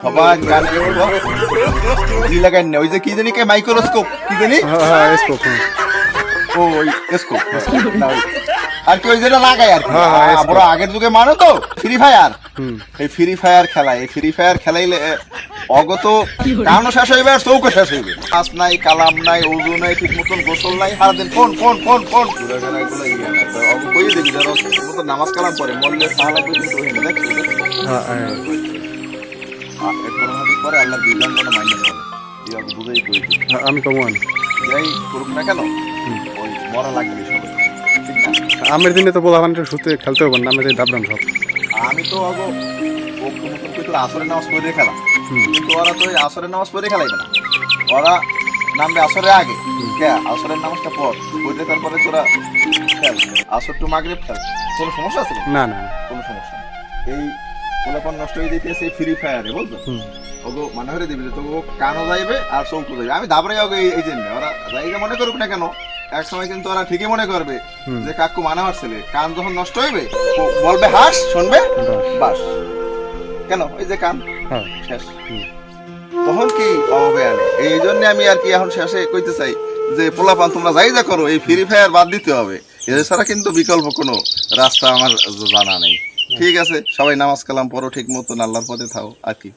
সবাই গান লাগাই না ওই যে কি জানি কে মাইক্রোস্কোপ কি জানি স্কোপ ও ওই স্কোপ আর কি ওই যেটা লাগাই আর কি বড় আগের যুগে মানে তো ফ্রি ফায়ার এই ফ্রি ফায়ার খেলা এই ফ্রি ফায়ার খেলাইলে অগত কারণও শেষ হইবে আর চৌকো শেষ হইবে কাজ নাই কালাম নাই ওজু নাই ঠিক মতন গোসল নাই সারাদিন ফোন ফোন ফোন ফোন কই দেখি যারা ঠিক মতন নামাজ কালাম পরে মরলে সাহা লাগবে কিন্তু ওই না দেখছি পরে আল্লাহ বিধান কোনো মাইনে করে এভাবে বুঝাই করে আমি কমান যাই করুক না কেন ওই মরা লাগবে সবাই ঠিক না আমের দিনে তো বলা মানে শুতে খেলতে হবে না আমি দাবলাম সব আমি তো আগে তোর আসরের নামাজ পড়ে খেলা কিন্তু ওরা তো আসরের নামাজ পড়ে খেলাইবে না ওরা নামবে আসরের আগে আসরের নামাজটা পর পড়লে তারপরে তোরা খেল আসর টু মাগরিব খেল কোনো সমস্যা আছে না না কোনো সমস্যা নেই এই পোলাপন নষ্ট হয়ে যেতেছে ফ্রি ফায়ারে বুঝলো ওগো মানে হয়ে দিবি তো কানও যাইবে আর চৌকো যাইবে আমি দাবড়াই আগে এই জন্য ওরা জায়গা মনে করুক না কেন এক সময় কিন্তু ওরা ঠিকই মনে করবে যে কাকু মানে আমার ছেলে কান যখন নষ্ট হইবে বলবে হাস শুনবে বাস কেন ওই যে কান শেষ তখন কি অভাবে আনে এই জন্য আমি আর কি এখন শেষে কইতে চাই যে পোলাপান তোমরা যাই যা করো এই ফ্রি ফায়ার বাদ দিতে হবে এছাড়া কিন্তু বিকল্প কোনো রাস্তা আমার জানা নেই ঠিক আছে সবাই নামাজ কালাম পড়ো ঠিক মতন আল্লাহর পথে থাও আর কি